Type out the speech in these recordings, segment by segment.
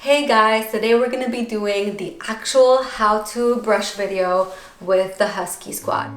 Hey guys, today we're going to be doing the actual how to brush video with the Husky Squad.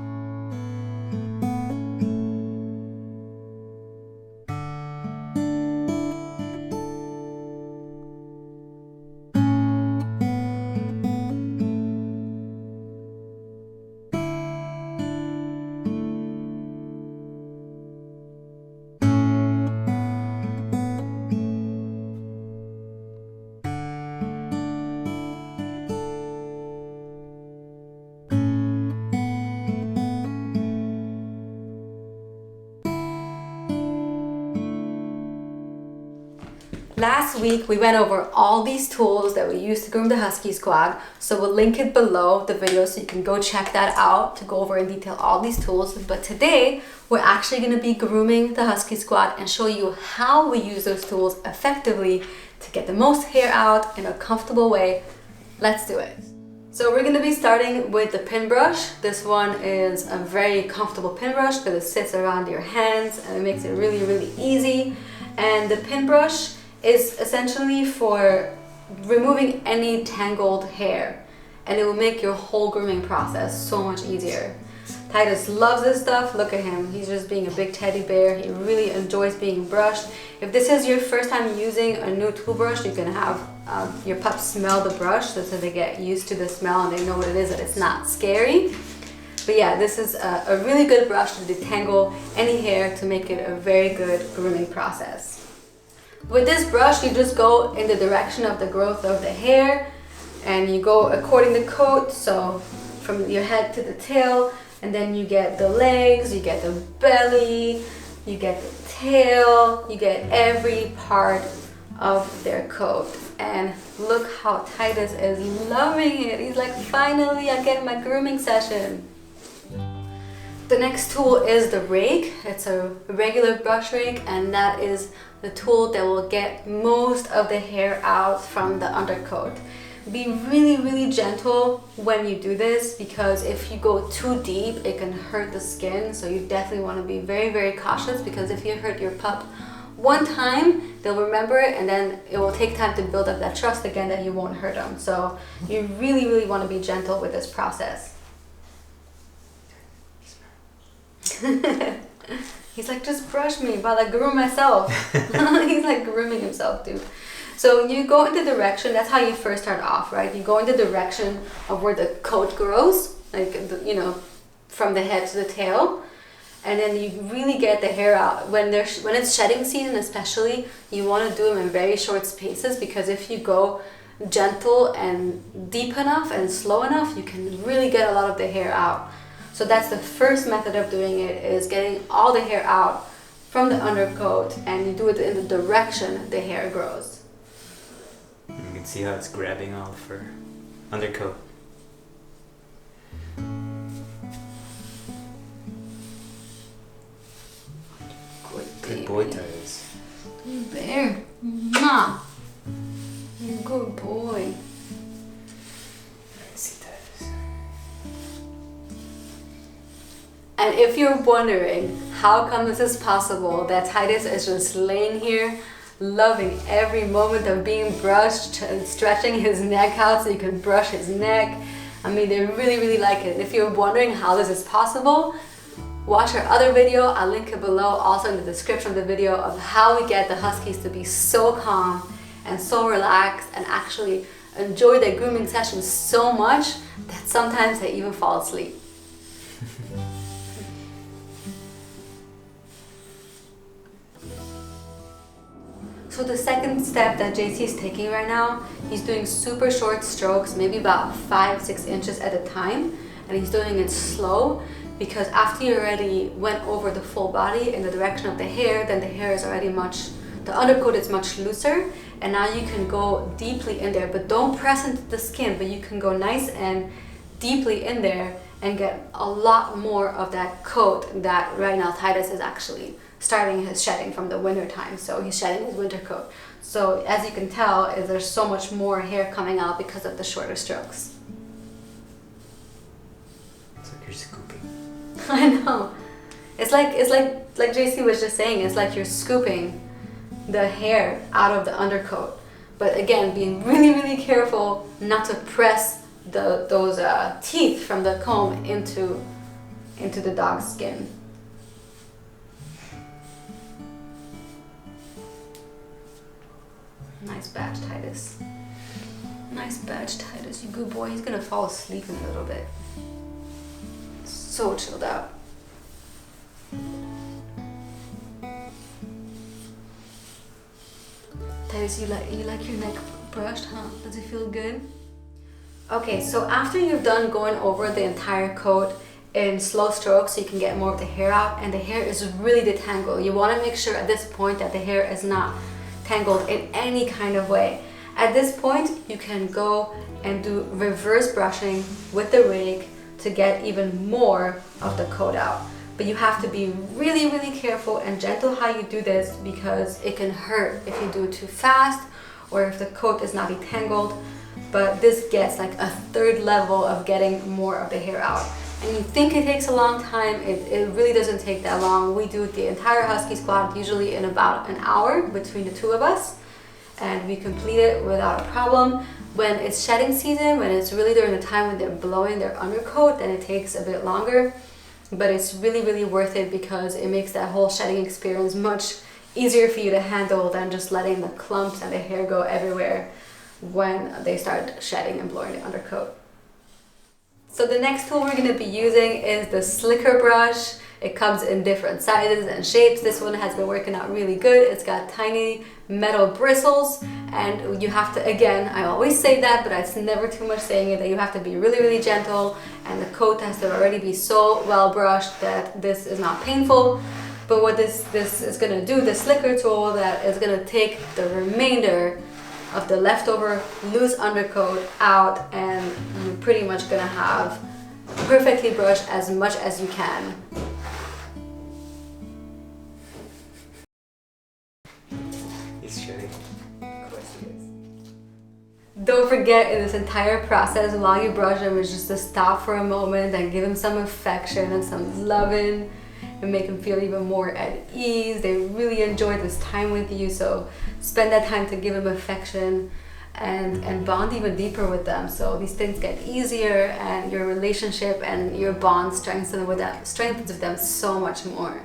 Last week we went over all these tools that we use to groom the Husky Squad, so we'll link it below the video so you can go check that out to go over in detail all these tools. But today we're actually going to be grooming the Husky Squad and show you how we use those tools effectively to get the most hair out in a comfortable way. Let's do it. So we're going to be starting with the pin brush. This one is a very comfortable pin brush because it sits around your hands and it makes it really easy. And the pin brush is essentially for removing any tangled hair, and it will make your whole grooming process so much easier. Titus loves this stuff. Look at him, he's just being a big teddy bear. He really enjoys being brushed. If this is your first time using a new tool brush, you can have your pups smell the brush so they get used to the smell and they know what it is, that it's not scary. But yeah, this is a really good brush to detangle any hair to make it a very good grooming process. With this brush, you just go in the direction of the growth of the hair and you go according to coat, so from your head to the tail, and then you get the legs, you get the belly, you get the tail, you get every part of their coat. And look how Titus is loving it. He's like, finally I get my grooming session. The next tool is the rake. It's a regular brush rake, and that is the tool that will get most of the hair out from the undercoat. Be really gentle when you do this, because if you go too deep it can hurt the skin. So you definitely want to be very cautious, because if you hurt your pup one time, they'll remember it, and then it will take time to build up that trust again that you won't hurt them. So you really want to be gentle with this process. He's like, just brush me while I groom myself. He's like grooming himself, dude. So you go in the direction, that's how you first start off, right? You go in the direction of where the coat grows, like, from the head to the tail. And then you really get the hair out. When it's shedding season especially, you want to do them in very short spaces, because if you go gentle and deep enough and slow enough, you can really get a lot of the hair out. So that's the first method of doing it, is getting all the hair out from the undercoat, and you do it in the direction the hair grows. You can see how it's grabbing all for undercoat. Good boy, Titus. Good bear. Mwah. You're a good boy. And if you're wondering how come this is possible, that Titus is just laying here loving every moment of being brushed and stretching his neck out so you can brush his neck. I mean, they really like it. If you're wondering how this is possible, watch our other video. I'll link it below, also in the description of the video, of how we get the Huskies to be so calm and so relaxed and actually enjoy their grooming sessions so much that sometimes they even fall asleep. So the second step that JC is taking right now, he's doing super short strokes, maybe about 5-6 inches at a time, and he's doing it slow, because after you already went over the full body in the direction of the hair, then the hair is already the undercoat is much looser, and now you can go deeply in there, but don't press into the skin, but you can go nice and deeply in there and get a lot more of that coat that right now Titus is actually starting his shedding from the winter time. So he's shedding his winter coat. So as you can tell, there's so much more hair coming out because of the shorter strokes. It's like you're scooping. I know. It's like JC was just saying, it's like you're scooping the hair out of the undercoat. But again, being really careful not to press those teeth from the comb into the dog's skin. Nice badge, Titus. Nice badge, Titus. You good boy. He's gonna fall asleep in a little bit. So chilled out. Titus, you like your neck brushed, huh? Does it feel good? Okay, so after you've done going over the entire coat in slow strokes so you can get more of the hair out, and the hair is really detangled. You want to make sure at this point that the hair is not tangled in any kind of way. At this point, you can go and do reverse brushing with the rake to get even more of the coat out. But you have to be really careful and gentle how you do this, because it can hurt if you do it too fast or if the coat is not detangled. But this gets like a third level of getting more of the hair out. And you think it takes a long time, it really doesn't take that long. We do the entire Husky Squad usually in about an hour between the two of us, and we complete it without a problem. When it's shedding season, when it's really during the time when they're blowing their undercoat, then it takes a bit longer. But it's really worth it, because it makes that whole shedding experience much easier for you to handle than just letting the clumps and the hair go everywhere when they start shedding and blowing the undercoat. So the next tool we're going to be using is the slicker brush. It comes in different sizes and shapes. This one has been working out really good. It's got tiny metal bristles, and you have to, again, I always say that, but it's never too much saying it, that you have to be really gentle, and the coat has to already be so well brushed that this is not painful. But what this is going to do, the slicker tool, that is going to take the remainder of the leftover loose undercoat out, and you're pretty much going to have perfectly brushed as much as you can. He's shedding. Of course he is. Don't forget, in this entire process, while you brush him, is just to stop for a moment and give him some affection and some loving, and make them feel even more at ease. They really enjoy this time with you, so spend that time to give them affection and bond even deeper with them. So these things get easier, and your relationship and your bond strengthens with them so much more.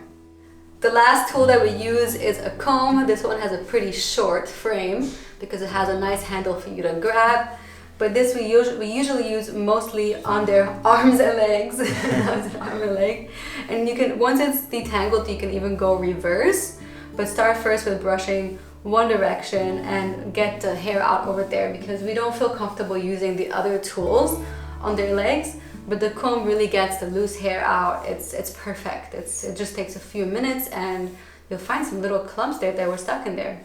The last tool that we use is a comb. This one has a pretty short frame because it has a nice handle for you to grab. But this we usually use mostly on their arms and legs. Arm and leg. And you can, once it's detangled, you can even go reverse. But start first with brushing one direction and get the hair out over there, because we don't feel comfortable using the other tools on their legs. But the comb really gets the loose hair out. It's perfect. It just takes a few minutes, and you'll find some little clumps there that were stuck in there.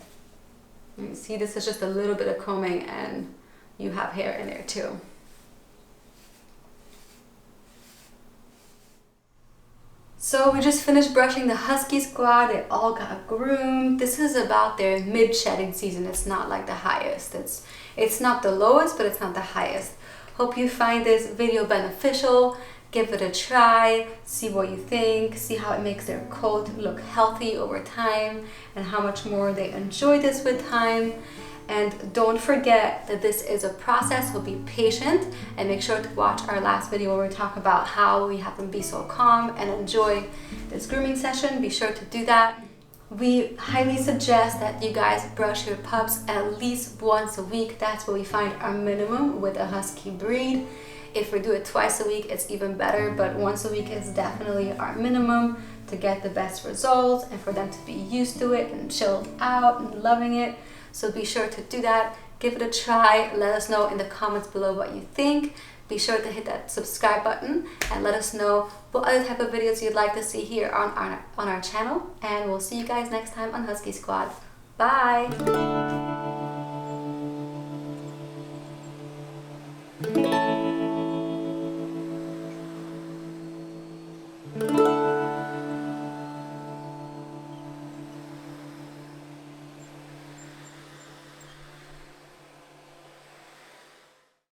You see, this is just a little bit of combing, and you have hair in there too. So we just finished brushing the Husky Squad. They all got groomed. This is about their mid-shedding season. It's not like the highest. It's not the lowest, but it's not the highest. Hope you find this video beneficial. Give it a try, see what you think, see how it makes their coat look healthy over time, and how much more they enjoy this with time. And don't forget that this is a process, so be patient, and make sure to watch our last video where we talk about how we have them be so calm and enjoy this grooming session. Be sure to do that. We highly suggest that you guys brush your pups at least once a week. That's what we find our minimum with a Husky breed. If we do it twice a week, it's even better, but once a week is definitely our minimum to get the best results and for them to be used to it and chilled out and loving it. So be sure to do that. Give it a try. Let us know in the comments below what you think. Be sure to hit that subscribe button and let us know what other type of videos you'd like to see here on our channel. And we'll see you guys next time on Husky Squad. Bye!